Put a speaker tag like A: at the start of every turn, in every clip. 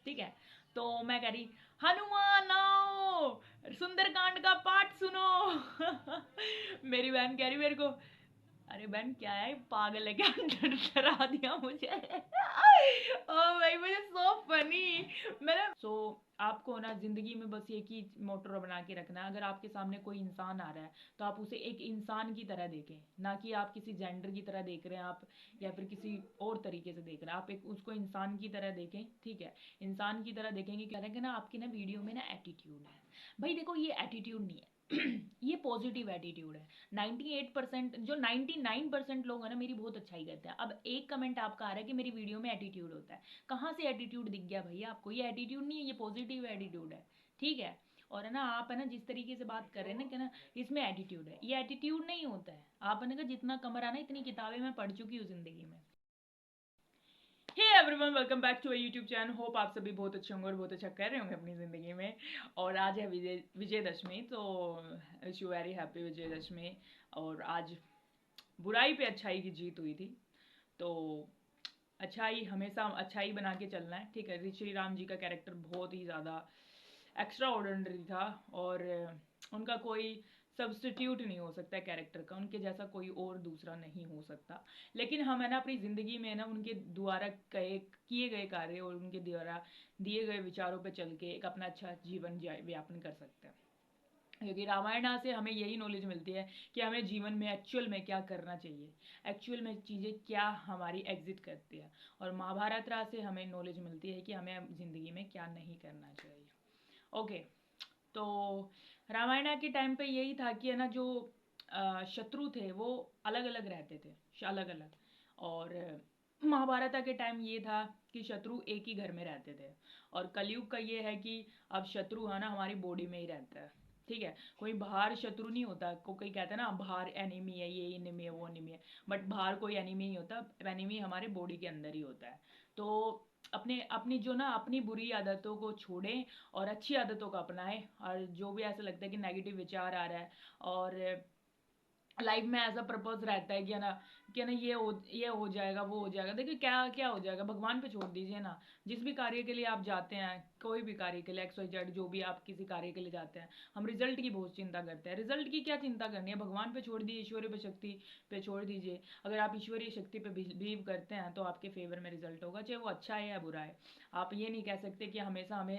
A: ठीक है। तो मैं कह रही हनुमान आओ, सुंदरकांड का पाठ सुनो। मेरी बहन कह रही मेरे को, अरे बहन क्या है, पागल है क्या, डरा दिया मुझे। ओ भाई मुझे सो फनी। मैंने आपको ना जिंदगी में बस एक ही मोटर बना के रखना है, अगर आपके सामने कोई इंसान आ रहा है तो आप उसे एक इंसान की तरह देखें, ना कि आप किसी जेंडर की तरह देख रहे हैं आप, या फिर किसी और तरीके से देख रहे हैं आप, एक उसको इंसान की तरह देखें। ठीक है, इंसान की तरह देखेंगे, कह रहे हैं कि ना आपकी ना वीडियो में ना एटीट्यूड है। भाई देखो ये एटीट्यूड नहीं है, ये पॉजिटिव एटीट्यूड है। 98% जो 99% लोग हैं ना मेरी बहुत अच्छाई करते हैं। अब एक कमेंट आपका आ रहा है कि मेरी वीडियो में एटीट्यूड होता है, कहाँ से एटीट्यूड दिख गया भैया आपको? ये एटीट्यूड नहीं है, ये पॉजिटिव एटीट्यूड है। ठीक है, और है ना आप है ना जिस तरीके से बात कर रहे हैं ना कि ना इसमें एटीट्यूड है, ये एटीट्यूड नहीं होता है। आप है ना जितना कमरा ना इतनी किताबें मैं पढ़ चुकी हूँ जिंदगी में। Hey everyone, welcome back to a YouTube channel. Hope आप सभी बहुत अच्छे होंगे और बहुत अच्छा कर रहे होंगे अपनी ज़िंदगी में। और आज है विजयदशमी, तो wish you very happy Vijayadashami. और आज बुराई पे अच्छाई की जीत हुई थी, तो अच्छाई हमेशा अच्छाई बना के चलना है। ठीक है, श्री राम जी का कैरेक्टर बहुत ही ज़्यादा एक्स्ट्रा ऑर्डिनरी था, और उनका कोई सब्सटीट्यूट नहीं हो सकता कैरेक्टर का, उनके जैसा कोई और दूसरा नहीं हो सकता। लेकिन हम है ना अपनी ज़िंदगी में ना उनके द्वारा किए गए कार्य और उनके द्वारा दिए गए विचारों पे चल के एक अपना अच्छा जीवन व्यापन कर सकते हैं। क्योंकि रामायण से हमें यही नॉलेज मिलती है कि हमें जीवन में एक्चुअल में क्या करना चाहिए, एक्चुअल में चीज़ें क्या हमारी एग्जिट करती है। और महाभारत से हमें नॉलेज मिलती है कि हमें ज़िंदगी में क्या नहीं करना चाहिए। ओके, तो रामायण के टाइम पे यही था कि है ना जो शत्रु थे वो अलग अलग रहते थे, अलग अलग। और महाभारत के टाइम ये था कि शत्रु एक ही घर में रहते थे। और कलयुग का ये है कि अब शत्रु है ना हमारी बॉडी में ही रहता है। ठीक है, कोई बाहर शत्रु नहीं होता, कोई कहता है ना बाहर एनिमी है, ये एनिमी है, वो एनिमी है। बट बाहर कोई एनिमी नहीं होता, एनिमी हमारे बॉडी के अंदर ही होता है। तो अपने अपनी जो ना अपनी बुरी आदतों को छोड़ें और अच्छी आदतों को अपनाएं। और जो भी ऐसा लगता है कि नेगेटिव विचार आ रहा है और लाइफ में ऐसा पर्पस रहता है कि ना ये हो जाएगा, वो हो जाएगा, देखिए क्या क्या हो जाएगा भगवान पे छोड़ दीजिए ना। जिस भी कार्य के लिए आप जाते हैं, कोई भी कार्य के लिए एक्स वाई जेड जो भी आप किसी कार्य के लिए जाते हैं, हम रिजल्ट की बहुत चिंता करते हैं। रिजल्ट की क्या चिंता करनी है, भगवान पे छोड़ दीजिए, ईश्वरीय पे शक्ति पे छोड़ दीजिए। अगर आप ईश्वरीय शक्ति पे बिलीव करते हैं तो आपके फेवर में रिजल्ट होगा, चाहे वो अच्छा है या बुरा है। आप ये नहीं कह सकते कि हमेशा हमें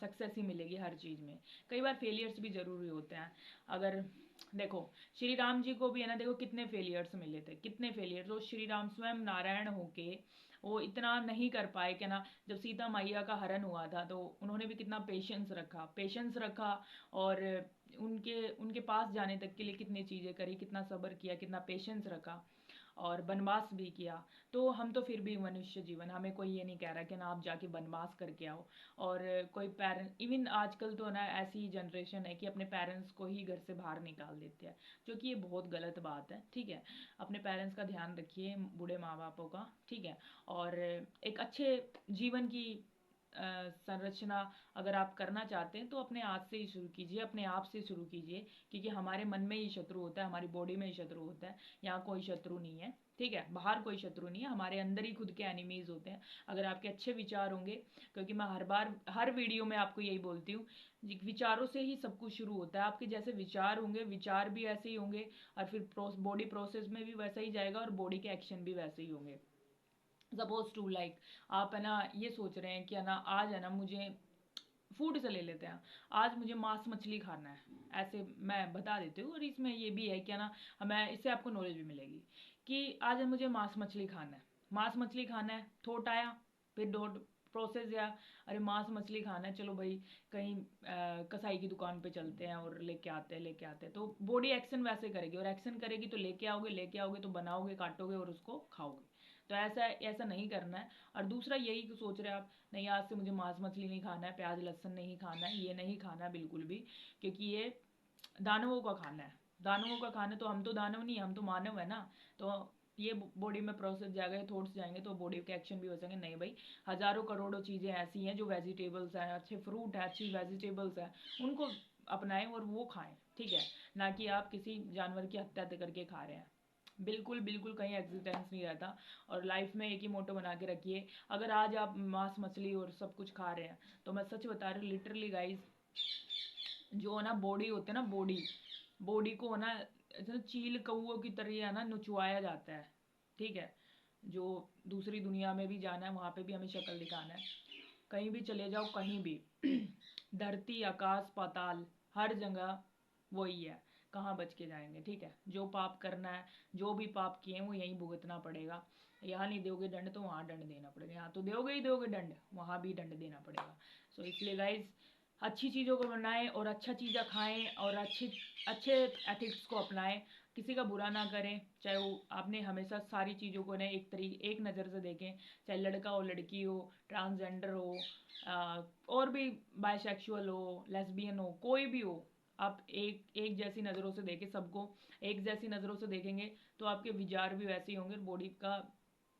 A: सक्सेस ही मिलेगी हर चीज़ में। कई बार फेलियर्स भी ज़रूरी होते हैं। अगर देखो श्री राम जी को भी है ना, देखो कितने फेलियर्स मिले थे, कितने फेलियर्स। तो श्री राम स्वयं नारायण होके वो इतना नहीं कर पाए कि ना, जब सीता मैया का हरण हुआ था तो उन्होंने भी कितना पेशेंस रखा। और उनके उनके पास जाने तक के लिए कितनी चीज़ें करी, कितना सब्र किया, कितना पेशेंस रखा, और वनवास भी किया। तो हम तो फिर भी मनुष्य जीवन, हमें कोई ये नहीं कह रहा कि ना आप जाके वनवास करके आओ। और कोई पेरेंट, इवन आजकल तो ना ऐसी जनरेशन है कि अपने पेरेंट्स को ही घर से बाहर निकाल देते हैं, जो कि ये बहुत गलत बात है। ठीक है, अपने पेरेंट्स का ध्यान रखिए, बूढ़े माँ बापों का। ठीक है, और एक अच्छे जीवन की संरचना अगर आप करना चाहते हैं तो अपने हाथ से ही शुरू कीजिए, अपने आप से शुरू कीजिए। क्योंकि हमारे मन में ही शत्रु होता है, हमारी बॉडी में ही शत्रु होता है, यहाँ कोई शत्रु नहीं है। ठीक है, बाहर कोई शत्रु नहीं है, हमारे अंदर ही खुद के एनिमीज होते हैं। अगर आपके अच्छे विचार होंगे, क्योंकि मैं हर बार हर वीडियो में आपको यही बोलती हूँ, विचारों से ही सब कुछ शुरू होता है। आपके जैसे विचार होंगे, विचार भी ऐसे ही होंगे, और फिर बॉडी प्रोसेस में भी वैसा ही जाएगा, और बॉडी के एक्शन भी वैसे ही होंगे। सपोज टू लाइक आप है ना ये सोच रहे हैं कि है ना आज है ना मुझे फूड से ले लेते हैं, आज मुझे मांस मछली खाना है, ऐसे मैं बता देती हूँ। और इसमें ये भी है कि ना हमें इससे आपको नॉलेज भी मिलेगी कि आज मुझे मांस मछली खाना है। मांस मछली खाना है, थॉट आया, फिर डॉट प्रोसेस या अरे मांस मछली खाना है, चलो भाई कहीं कसाई की दुकान पे चलते हैं और लेके आते हैं। तो बॉडी एक्शन वैसे करेगी, और एक्शन करेगी तो लेके आओगे तो बनाओगे, काटोगे और उसको खाओगे। तो ऐसा ऐसा नहीं करना है। और दूसरा यही सोच रहे हैं आप, नहीं आज से मुझे मांस मछली नहीं खाना है, प्याज लहसुन नहीं खाना है, ये नहीं खाना है बिल्कुल भी, क्योंकि ये दानवों का खाना है। दानवों का खाना, तो हम तो दानव नहीं, हम तो मानव है ना। तो ये बॉडी में प्रोसेस जाएगा, थॉट्स जाएंगे तो बॉडी के एक्शन भी हो सकेंगे। नहीं भाई, हजारों करोड़ों चीज़ें ऐसी हैं जो वेजिटेबल्स हैं, अच्छे फ्रूट है, अच्छी वेजिटेबल्स हैं, उनको अपनाएं और वो खाएं। ठीक है, ना कि आप किसी जानवर की हत्या करके खा रहे हैं। बिल्कुल बिल्कुल कहीं एग्जिस्टेंस नहीं रहता। और लाइफ में एक ही मोटो बना के रखिए, अगर आज आप मांस मछली और सब कुछ खा रहे हैं तो मैं सच बता रही हूँ लिटरली गाइस, जो ना बॉडी होते हैं ना, बॉडी बॉडी को ना ऐसे चील कौओं की तरह है ना नुचवाया जाता है। ठीक है, जो दूसरी दुनिया में भी जाना है वहाँ पे भी हमें शक्ल दिखाना है, कहीं भी चले जाओ कहीं भी धरती आकाश पाताल हर जगह वही है, कहाँ बच के जाएंगे। ठीक है, जो पाप करना है, जो भी पाप किए हैं वो यहीं भुगतना पड़ेगा। यहाँ नहीं दोगे दंड तो वहाँ दंड देना पड़ेगा, यहाँ तो दोगे ही दोगे दंड, वहाँ भी दंड देना पड़ेगा। सो इसलिए गाइज अच्छी चीज़ों को बनाएं और अच्छा चीज़ें खाएं और अच्छे अच्छे एथिक्स को अपनाएं, किसी का बुरा ना करें। चाहे वो आपने हमेशा सारी चीज़ों को ना एक नज़र से देखें, चाहे लड़का हो लड़की हो, ट्रांसजेंडर हो, और भी बायसेक्सुअल हो, लेस्बियन हो, कोई भी हो, आप एक एक जैसी नज़रों से देखें सबको। एक जैसी नज़रों से देखेंगे तो आपके विचार भी वैसे ही होंगे और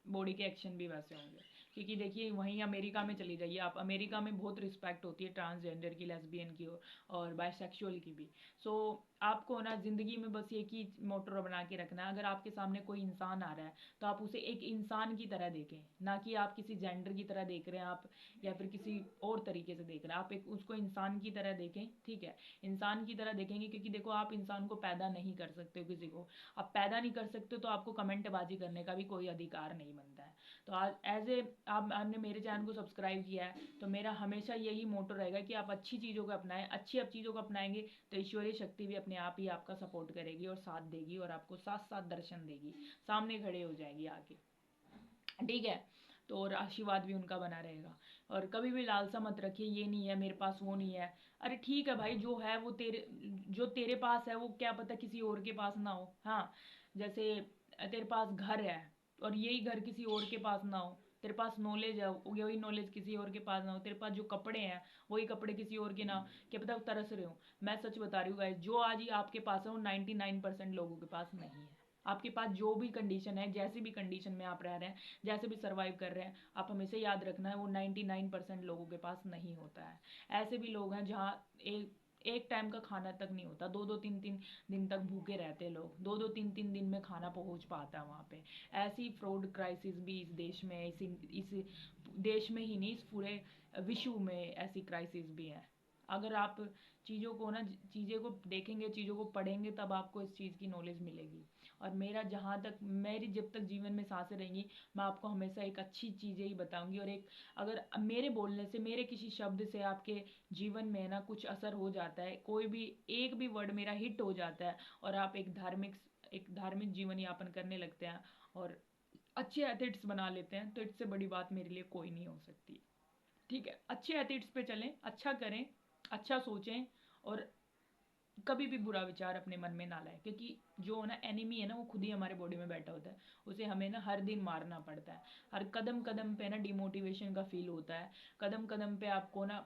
A: बॉडी के एक्शन भी वैसे होंगे। क्योंकि देखिए वहीं अमेरिका में चली जाइए आप, अमेरिका में बहुत रिस्पेक्ट होती है ट्रांसजेंडर की, लेस्बियन की और बायसेक्सुअल की भी। सो आपको ना ज़िंदगी में बस एक ही मोटर बना के रखना है, अगर आपके सामने कोई इंसान आ रहा है तो आप उसे एक इंसान की तरह देखें, ना कि आप किसी जेंडर की तरह देख रहे हैं आप, या फिर किसी और तरीके से देख रहे हैं आप, एक उसको इंसान की तरह देखें। ठीक है, इंसान की तरह देखेंगे, क्योंकि देखो आप इंसान को पैदा नहीं कर सकते हो, किसी को आप पैदा नहीं कर सकते तो आपको कमेंटबाजी करने का भी कोई अधिकार नहीं बनता है। तो आज एज ए आपने मेरे चैनल को सब्सक्राइब किया है तो मेरा हमेशा यही मोटो रहेगा कि आप अच्छी चीज़ों को अपनाएं, अच्छी अब चीज़ों को अपनाएंगे तो ईश्वरीय शक्ति भी अपने आप ही आपका सपोर्ट करेगी और साथ देगी और आपको साथ साथ दर्शन देगी, सामने खड़े हो जाएगी आके। ठीक है, तो और आशीर्वाद भी उनका बना रहेगा। और कभी भी लालसा मत रखिए, ये नहीं है मेरे पास, वो नहीं है। अरे ठीक है भाई, जो है वो तेरे, जो तेरे पास है वो क्या पता किसी और के पास ना हो। हाँ, जैसे तेरे पास घर है और यही घर किसी और के पास ना हो, तेरे पास नॉलेज है वही नॉलेज किसी और के पास ना हो, तेरे पास जो कपड़े हैं वही कपड़े किसी और के ना हो, क्या पता तरस रहे हो। मैं सच बता रही हूँ गाइस, जो आज ही आपके पास है वो 99% लोगों के पास नहीं है। आपके पास जो भी कंडीशन है, जैसी भी कंडीशन में आप रह रहे हैं, जैसे भी सर्वाइव कर रहे हैं, आप हमेशा याद रखना है वो 99% लोगों के पास नहीं होता है। ऐसे भी लोग हैं जहाँ एक एक टाइम का खाना तक नहीं होता, दो दो तीन तीन दिन तक भूखे रहते लोग, दो दो तीन तीन दिन में खाना पहुंच पाता है वहाँ पे। ऐसी फ्रॉड क्राइसिस भी इस देश में, इस देश में ही नहीं, इस पूरे विश्व में ऐसी क्राइसिस भी है। अगर आप चीज़ों को ना, चीज़ें को देखेंगे, चीज़ों को पढ़ेंगे, तब आपको इस चीज़ की नॉलेज मिलेगी। और मेरा जहाँ तक, मेरी जब तक जीवन में सांसें रहेंगी, मैं आपको हमेशा एक अच्छी चीज़ें ही बताऊंगी। और एक, अगर मेरे बोलने से, मेरे किसी शब्द से आपके जीवन में ना कुछ असर हो जाता है, कोई भी एक भी वर्ड मेरा हिट हो जाता है और आप एक धार्मिक जीवन यापन करने लगते हैं और अच्छे एथिट्स बना लेते हैं, तो इससे बड़ी बात मेरे लिए कोई नहीं हो सकती। ठीक है, अच्छे एथिट्स पे चलें, अच्छा करें, अच्छा सोचें, और कभी भी बुरा विचार अपने मन में ना लाए, क्योंकि जो ना एनिमी है ना वो खुद ही हमारे बॉडी में बैठा होता है, उसे हमें ना हर दिन मारना पड़ता है। हर कदम कदम पे ना डिमोटिवेशन का फील होता है, कदम कदम पे आपको ना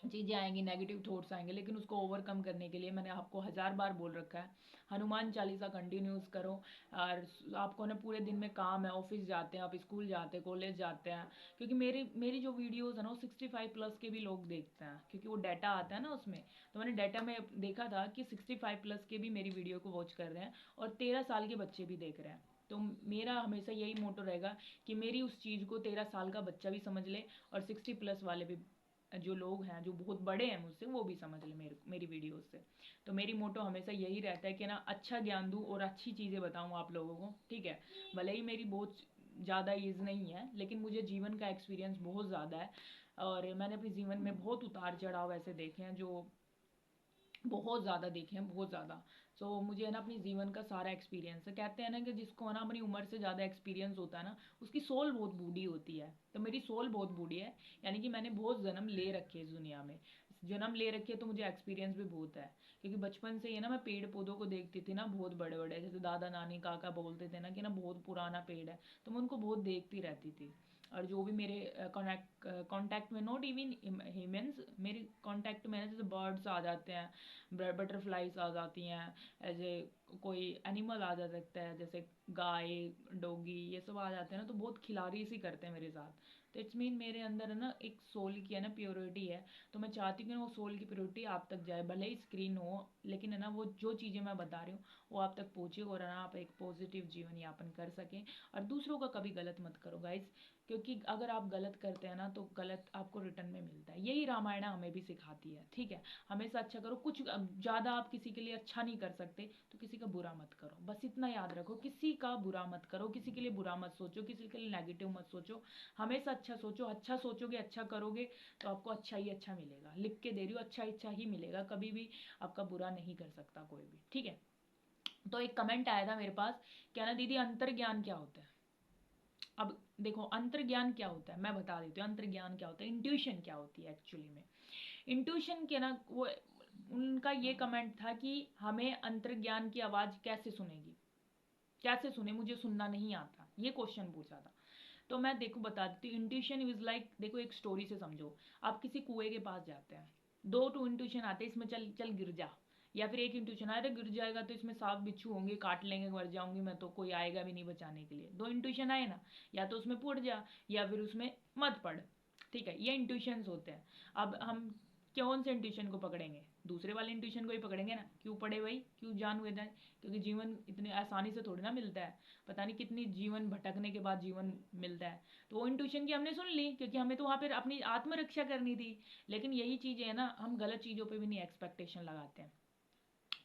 A: चीज़ें आएंगी, नेगेटिव थॉट्स आएंगे, लेकिन उसको ओवरकम करने के लिए मैंने आपको 1000 बार बोल रखा है, हनुमान चालीसा कंटिन्यूस करो। और आपको ना पूरे दिन में काम है, ऑफिस जाते हैं आप, स्कूल जाते हैं, कॉलेज जाते हैं, क्योंकि मेरी मेरी जो वीडियोस है ना वो 65+ के भी लोग देखते हैं, क्योंकि वो डाटा आता है ना उसमें। तो मैंने डाटा में देखा था कि 65+ के भी मेरी वीडियो को वॉच कर रहे हैं और 13 साल के बच्चे भी देख रहे हैं। तो मेरा हमेशा यही मोटो रहेगा कि मेरी उस चीज़ को 13 साल का बच्चा भी समझ ले और 60+ वाले भी, जो लोग हैं जो बहुत बड़े हैं मुझसे, वो भी समझ ले मेरी वीडियोस से। तो मेरी मोटो हमेशा यही रहता है कि ना अच्छा ज्ञान दूँ और अच्छी चीज़ें बताऊँ आप लोगों को। ठीक है, भले ही मेरी बहुत ज़्यादा एज नहीं है, लेकिन मुझे जीवन का एक्सपीरियंस बहुत ज़्यादा है और मैंने अपने जीवन में बहुत उतार चढ़ाव ऐसे देखे हैं, जो बहुत ज़्यादा देखे हैं, बहुत ज़्यादा। सो मुझे है ना अपनी जीवन का सारा एक्सपीरियंस है। कहते हैं ना कि जिसको है ना अपनी उम्र से ज़्यादा एक्सपीरियंस होता है ना, उसकी सोल बहुत बूढ़ी होती है। तो मेरी सोल बहुत बूढ़ी है, यानी कि मैंने बहुत जन्म ले रखे इस दुनिया में, जन्म ले रखे, तो मुझे एक्सपीरियंस भी बहुत है। क्योंकि बचपन से ही ना मैं पेड़ पौधों को देखती थी ना, बहुत बड़े बड़े, जैसे दादा नानी काका बोलते थे ना कि ना बहुत पुराना पेड़ है, तो मैं उनको बहुत देखती रहती थी। और जो भी मेरे कांटेक्ट में, नॉट इवन ह्यूमंस, मेरे कांटेक्ट में ना जैसे बर्ड्स आ जाते हैं, बटरफ्लाइज आ जाती हैं, ऐसे कोई एनिमल आ जा सकता है, जैसे गाय, डोगी, ये सब आ जाते हैं ना, तो बहुत खिलाड़ी सी करते हैं मेरे साथ। तो इट्स मीन मेरे अंदर है ना एक सोल की है ना प्योरिटी है, तो मैं चाहती हूँ कि वो सोल की प्योरिटी आप तक जाए, भले ही स्क्रीन हो, लेकिन है ना वो जो चीज़ें मैं बता रही हूँ वो आप तक पहुँचे और है ना आप एक पॉजिटिव जीवन यापन कर सकें। और दूसरों का कभी गलत मत करो गाइज, क्योंकि अगर आप गलत करते हैं ना तो गलत आपको रिटर्न में मिलता है। यही रामायण हमें भी सिखाती है, ठीक है। हमेशा अच्छा करो, कुछ ज़्यादा आप किसी के लिए अच्छा नहीं कर सकते तो किसी का बुरा मत करो, बस इतना याद रखो, किसी का बुरा मत करो, किसी के लिए बुरा मत सोचो, किसी के लिए नेगेटिव मत सोचो, हमेशा अच्छा सोचो। अच्छा सोचोगे, अच्छा करोगे तो आपको अच्छा ही अच्छा मिलेगा। लिख के दे रही हूँ, अच्छा अच्छा ही मिलेगा, कभी भी आपका बुरा नहीं कर सकता कोई भी, ठीक है। तो एक कमेंट आया था मेरे पास, क्या ना दीदी अंतर्ज्ञान क्या होता है। अब देखो अंतर्ज्ञान क्या होता है मैं बता देती हूँ, अंतर्ज्ञान क्या होता है, इंट्यूशन क्या होती है एक्चुअली में। इंट्यूशन के ना वो उनका ये कमेंट था कि हमें अंतर्ज्ञान की आवाज़ कैसे सुनेगी, कैसे सुने, मुझे सुनना नहीं आता, ये क्वेश्चन पूछा था। तो मैं देखो बता देती हूँ, इंट्यूशन इज लाइक, देखो एक स्टोरी से समझो, आप किसी कुएं के पास जाते हैं, दो टू इंट्यूशन आते हैं, इसमें चल चल गिर जा, या फिर एक इंट्यूशन आ रहा गिर जाएगा तो इसमें सांप बिच्छू होंगे, काट लेंगे, मर जाऊंगी मैं तो, कोई आएगा भी नहीं बचाने के लिए। दो इंट्यूशन आए ना, या तो उसमें पड़ जा या फिर उसमें मत पड़, ठीक है, ये इंट्यूशंस होते हैं। अब हम कौन से इंट्यूशन को पकड़ेंगे, दूसरे वाले इंट्यूशन को ही पकड़ेंगे ना, क्यों पड़े भाई, क्यों जान हुए जाए, क्योंकि जीवन इतने आसानी से थोड़ी ना मिलता है, पता नहीं कितनी जीवन भटकने के बाद जीवन मिलता है। तो वो इंट्यूशन की हमने सुन ली क्योंकि हमें तो वहाँ पर अपनी आत्मरक्षा करनी थी। लेकिन यही चीज़ें है ना, हम गलत चीज़ों पर भी नहीं एक्सपेक्टेशन लगाते हैं।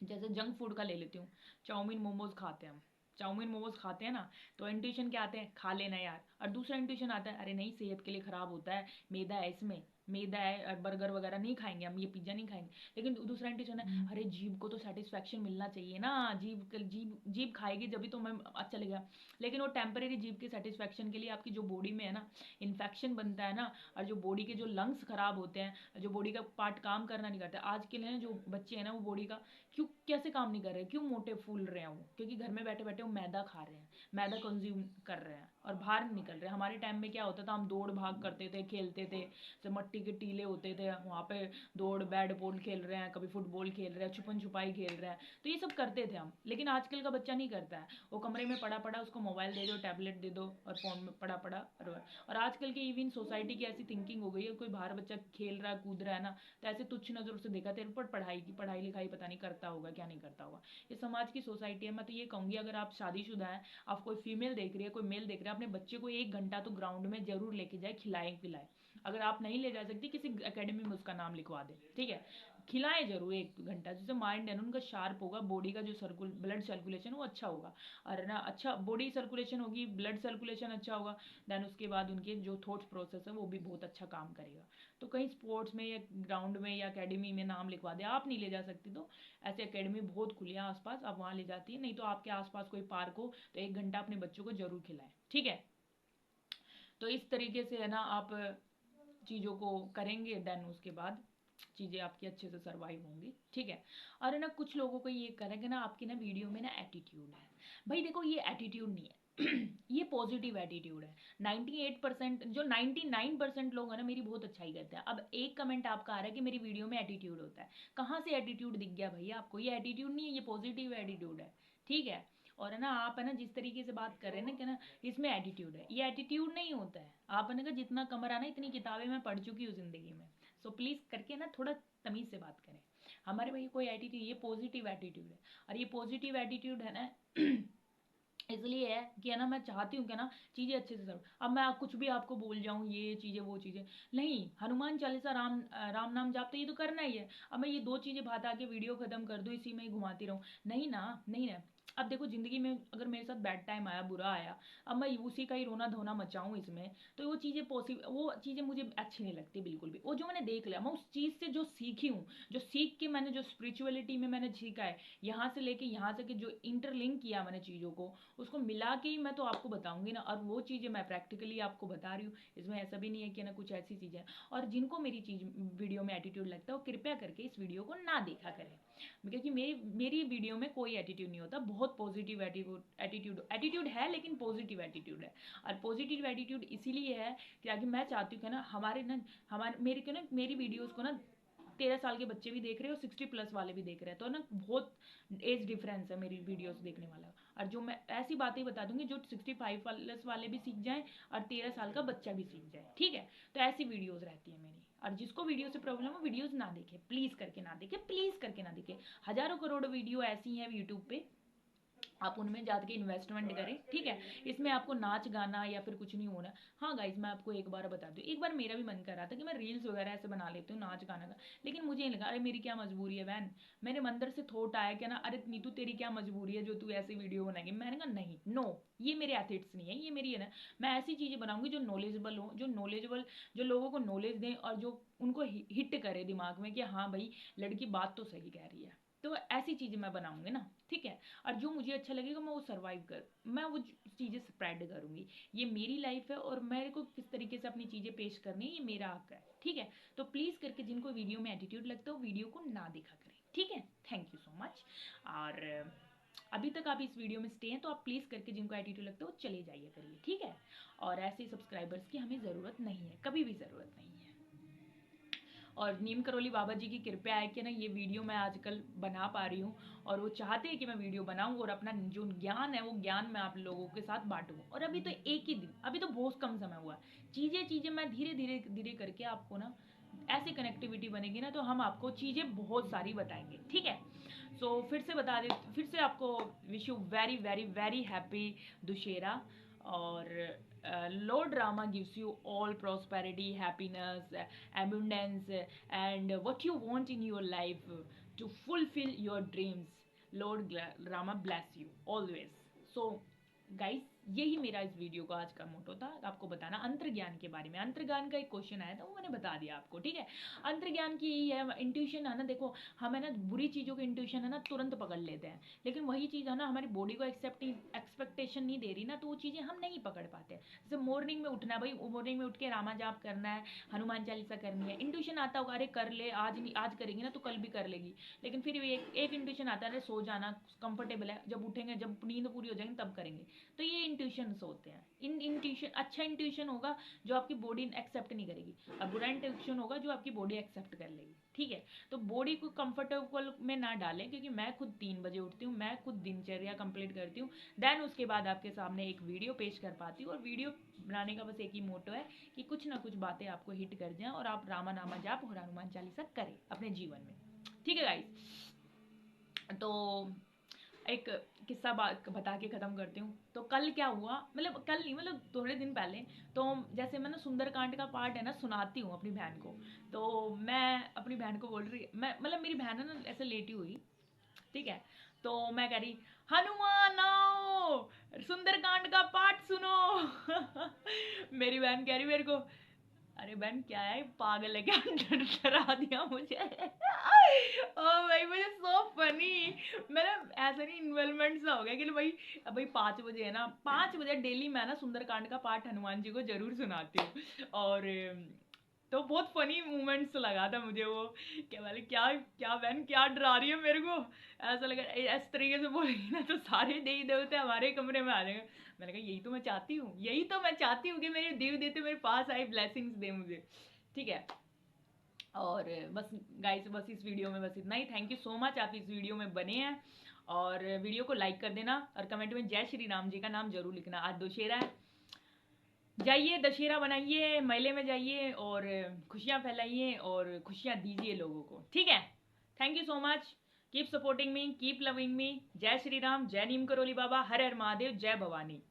A: जैसे जंक फूड का ले लेती हूँ, चाउमीन मोमोज खाते हैं हम, चाउमीन मोमोज खाते हैं ना, तो इंट्यूशन क्या आते हैं, खा लेना यार, और दूसरा इंट्यूशन आता है, अरे नहीं सेहत के लिए ख़राब होता है, मैदा है इसमें, मैदा है, और बर्गर वगैरह नहीं खाएंगे हम, ये पिज्ज़ा नहीं खाएंगे। लेकिन दूसरा इंट्यूशन है, अरे जीभ को तो सेटिस्फैक्शन मिलना चाहिए ना, जीभ जीभ जीभ खाएगी जब भी तो मैं अच्छा लगेगा। लेकिन वो टेम्परेरी जीभ के सेटिस्फैक्शन के लिए आपकी जो बॉडी में है ना इन्फेक्शन बनता है ना, और जो बॉडी के जो लंग्स खराब होते हैं, जो बॉडी का पार्ट काम करना नहीं करता। आज के लिए जो बच्चे हैं ना वो बॉडी का क्यों कैसे काम नहीं कर रहे, क्यों मोटे फूल रहे हैं वो, क्योंकि घर में बैठे बैठे वो मैदा खा रहे हैं, मैदा कंज्यूम कर रहे हैं और बाहर नहीं निकल रहे। हमारे टाइम में क्या होता था, हम दौड़ भाग करते थे, खेलते थे, जब मट्टी के टीले होते थे वहाँ पे दौड़ बैट बॉल खेल रहे हैं, कभी फुटबॉल खेल रहे हैं, छुपन छुपाई खेल रहे हैं, तो ये सब करते थे हम। लेकिन आजकल का बच्चा नहीं करता है, वो कमरे में पड़ा पड़ा उसको मोबाइल दे दो, टैबलेट दे दो और फ़ोन में पड़ा पड़ा। और आजकल की इवन सोसाइटी की ऐसी थिंकिंग हो गई है, कोई बाहर बच्चा खेल रहा है कूद रहा है ना तो ऐसे तुच्छ नज़रों से देखा, तेरे पर पढ़ाई लिखाई पता नहीं करता होगा क्या नहीं करता होगा। ये समाज की सोसाइटी है। मैं तो ये कहूँगी, अगर आप शादीशुदा हैं, आप कोई फीमेल देख रही है, कोई मेल देख रहे हैं, अपने बच्चे को 1 घंटा तो ग्राउंड में जरूर लेके जाए, खिलाए पिलाए। अगर आप नहीं ले जा सकती, किसी एकेडमी में उसका नाम लिखवा दे, ठीक है, खिलाएं जरूर 1 घंटा, जिससे माइंड है ना उनका शार्प होगा, बॉडी का जो ब्लड सर्कुलेशन वो अच्छा होगा, और ना अच्छा बॉडी सर्कुलेशन होगी, ब्लड सर्कुलेशन अच्छा होगा, देन उसके बाद उनके जो थॉट्स प्रोसेस है वो भी बहुत अच्छा काम करेगा। तो कहीं स्पोर्ट्स में या ग्राउंड में या एकेडमी में नाम लिखवा दे, आप नहीं ले जा सकती तो ऐसे एकेडमी बहुत खुली है आसपास, आप वहाँ ले जाती है, नहीं तो आपके आसपास कोई पार्क हो तो 1 घंटा अपने बच्चों को जरूर खिलाएं, ठीक है। तो इस तरीके से है ना आप चीज़ों को करेंगे, देन उसके बाद चीज़ें आपकी अच्छे से सर्वाइव होंगी, ठीक है। और है ना कुछ लोगों को ये करेंगे ना, आपकी ना वीडियो में ना एटीट्यूड है, भाई देखो ये एटीट्यूड नहीं है ये पॉजिटिव एटीट्यूड है। 98% जो 99% लोग हैं ना मेरी बहुत अच्छाई करते हैं। अब एक कमेंट आपका आ रहा है कि मेरी वीडियो में एटीट्यूड होता है, कहाँ से एटीट्यूड दिख गया भैया आपको, ये एटीट्यूड नहीं है, ये पॉजिटिव एटीट्यूड है, ठीक है। और है ना आप है ना जिस तरीके से बात कर रहे हैं ना कि ना इसमें एटीट्यूड है, ये एटीट्यूड नहीं होता है। आप है ना जितना कमरा ना इतनी किताबें मैं पढ़ चुकी हूँ ज़िंदगी में, सो प्लीज़ करके ना थोड़ा तमीज़ से बात करें। हमारे भाई कोई एटीट्यूड, ये पॉजिटिव एटीट्यूड है। और ये पॉजिटिव एटीट्यूड है ना इसलिए है कि है ना मैं चाहती हूँ कि ना चीज़ें अच्छे से करूँ। अब मैं कुछ भी आपको बोल जाऊँ ये चीज़ें वो चीज़ें नहीं, हनुमान चालीसा राम नाम जाप तो ये तो करना ही है। अब मैं ये दो चीज़ें भाता के वीडियो खत्म कर दूँ, इसी में ही घुमाती रहूँ, नहीं ना, नहीं ना। अब देखो ज़िंदगी में अगर मेरे साथ बैड टाइम आया, बुरा आया, अब मैं उसी का ही रोना धोना मचाऊँ इसमें, तो वो चीज़ें वो चीज़ें मुझे अच्छी नहीं लगती बिल्कुल भी। वो जो मैंने देख लिया, मैं उस चीज़ से जो सीखी हूँ, जो सीख के मैंने जो स्पिरिचुअलिटी में मैंने सीखा है, यहाँ से लेके यहाँ से कि जो इंटरलिंक किया मैंने चीज़ों को, उसको मिला के ही मैं तो आपको बताऊंगी ना। और वो चीज़ें मैं प्रैक्टिकली आपको बता रही हूँ, इसमें ऐसा भी नहीं है कि ना कुछ ऐसी चीज़ें। और जिनको मेरी चीज़ वीडियो में एटीट्यूड लगता है वो कृपया करके इस वीडियो को ना देखा करें, क्योंकि मेरी वीडियो में कोई एटीट्यूड नहीं होता, बहुत पॉजिटिव एटीट्यूड है, लेकिन पॉजिटिव एटीट्यूड है। और पॉजिटिव एटीट्यूड इसीलिए है कि मैं चाहती हूँ कि ना हमारे मेरे को ना मेरी वीडियोज़ को ना 13 साल के बच्चे भी देख रहे हैं और 60+ वाले भी देख रहे हैं, तो ना बहुत एज डिफरेंस है मेरी वीडियोस देखने वाला। और जो मैं ऐसी बातें बता दूंगी जो 65 प्लस वाले भी सीख जाएं और 13 साल का बच्चा भी सीख जाए, ठीक है। तो ऐसी वीडियोस रहती है मेरी, और जिसको वीडियो से प्रॉब्लम हो वीडियोस ना देखे, प्लीज करके ना देखे, प्लीज करके ना देखे। हजारों करोड़ वीडियो ऐसी हैं यूट्यूब पे, आप उनमें जाके इन्वेस्टमेंट करें, ठीक है। इसमें आपको नाच गाना या फिर कुछ नहीं होना। हाँ गाइज, मैं आपको एक बार बता दूँ, एक बार मेरा भी मन कर रहा था कि मैं रील्स वगैरह ऐसे बना लेती हूँ नाच गाना का, लेकिन मुझे नहीं लगा, अरे मेरी क्या मजबूरी है बहन। मेरे अंदर से थॉट आया कि ना, अरे नीतू तेरी क्या मजबूरी है जो तू ऐसी वीडियो बनाएगी। मैंने कहा नहीं, नो, ये मेरे एथिट्स नहीं है, ये मेरी है ना, मैं ऐसी चीज़ें बनाऊंगी जो नॉलेजेबल हो, जो लोगों को नॉलेज दें और जो उनको हिट करे दिमाग में कि हाँ भाई लड़की बात तो सही कह रही है। तो ऐसी चीज़ें मैं बनाऊंगी ना, ठीक है। और जो मुझे अच्छा लगेगा मैं वो चीज़ें स्प्रेड करूंगी। ये मेरी लाइफ है और मेरे को किस तरीके से अपनी चीज़ें पेश करनी है ये मेरा हक है, ठीक है। तो प्लीज़ करके जिनको वीडियो में एटीट्यूड लगता है वो वीडियो को ना देखा करें, ठीक है। Thank you so much. और अभी तक आप इस वीडियो में स्टे हैं तो आप प्लीज़ करके जिनको एटीट्यूड लगता है वो चले जाइए करिए, ठीक है। और ऐसे सब्सक्राइबर्स की हमें ज़रूरत नहीं है, कभी भी ज़रूरत नहीं है। और नीम करौली बाबा जी की कृपया है कि ना ये वीडियो मैं आजकल बना पा रही हूँ, और वो चाहते हैं कि मैं वीडियो बनाऊँ और अपना जो ज्ञान है वो ज्ञान मैं आप लोगों के साथ बांटूँ। और अभी तो एक ही दिन, अभी तो बहुत कम समय हुआ है। चीज़ें मैं धीरे धीरे धीरे करके आपको ना ऐसी कनेक्टिविटी बनेगी ना, तो हम आपको चीज़ें बहुत सारी बताएंगे, ठीक है। सो फिर से आपको wish you very very very happy Dussehra. और Lord Rama gives you all prosperity, happiness, abundance, and what you want in your life to fulfill your dreams. Rama bless you always. So, guys, यही मेरा इस video का आज का मोटो था, आपको बताना अंतर्ज्ञान के बारे में। अंतर्ज्ञान का एक क्वेश्चन आया था वो मैंने बता दिया आपको, ठीक है। अंतर्ज्ञान की यही है, इंट्यूशन है ना, देखो हमें ना बुरी चीज़ों के इंट्यूशन है ना तुरंत पकड़ लेते हैं, लेकिन वही चीज़ है ना हमारी बॉडी को एक्सपेक्टेशन नहीं दे रही ना, तो वो चीज़ें हम नहीं पकड़ पाते। जैसे मॉर्निंग में उठना है भाई, मॉर्निंग में उठ के रामा जाप करना है, हनुमान चालीसा करनी है, इंट्यूशन आता होगा अरे कर ले, आज नहीं, आज करेगी ना तो कल भी कर लेगी। लेकिन फिर भी एक इंट्यूशन आता है अरे सो जाना, कंफर्टेबल है, जब उठेंगे जब नींद पूरी हो जाएगी तब करेंगे। तो ये इंट्यूशंस होते हैं। इंट्यूशन अच्छा इंट्यूशन होगा जो आपकी बॉडी एक्सेप्ट नहीं करेगी, और बुरा इंट्यूशन होगा जो आपकी बॉडी एक्सेप्ट कर लेगी, ठीक है। तो बॉडी को कंफर्टेबल में ना डालें, क्योंकि मैं खुद 3 बजे उठती हूँ, मैं खुद दिनचर्या कंप्लीट करती हूँ, देन उसके बाद आपके सामने एक वीडियो पेश कर पाती हूँ। और वीडियो बनाने का बस एक ही मोटो है कि कुछ ना कुछ बातें आपको हिट कर जाएं और आप रामा नामा जाप और हनुमान चालीसा करें अपने जीवन में, ठीक है गाइस। तो एक किस्सा बता के ख़त्म करती हूँ। तो कल क्या हुआ, मतलब कल नहीं, मतलब थोड़े दिन पहले, तो जैसे मैं ना सुंदरकांड का पार्ट है ना सुनाती हूँ अपनी बहन को। तो मैं अपनी बहन को बोल रही, मैं मतलब मेरी बहन है ना ऐसे लेटी हुई, ठीक है। तो मैं कह रही, हनुमान आओ, सुंदरकांड का पाठ सुनो। मेरी बहन कह रही मेरे को, अरे बहन क्या है पागल है क्या, डरा दिया मुझे। ओ भाई मुझे सो फनी, मेरा ऐसा नहीं इन्वॉल्वमेंट सा हो गया कि भाई अब भाई 5 बजे है ना, 5 बजे डेली मैं ना सुंदरकांड का पाठ हनुमान जी को जरूर सुनाती हूँ। और तो बहुत फनी मोमेंट्स लगा था मुझे वो, क्या बोले क्या क्या बहन क्या डरा रही है मेरे को, ऐसा लगा इस तरीके से बोलेगी ना तो सारे देवी देवते हमारे कमरे में आ जाएंगे। मैंने कहा यही तो मैं चाहती हूँ, यही तो मैं चाहती हूँ कि मेरे देवी देवते मेरे पास आए, ब्लेसिंग्स दे मुझे, ठीक है। और बस गाइस, बस इस वीडियो में बस इतना ही। थैंक यू सो मच, आप इस वीडियो में बने हैं, और वीडियो को लाइक कर देना और कमेंट में जय श्री राम जी का नाम जरूर लिखना। आज दशहरा है, जाइए दशहरा बनाइए, मेले में जाइए और खुशियाँ फैलाइए और खुशियाँ दीजिए लोगों को, ठीक है। Thank you so much, keep supporting me, keep loving me. जय श्री राम, जय नीम करोली बाबा, हर हर महादेव, जय भवानी।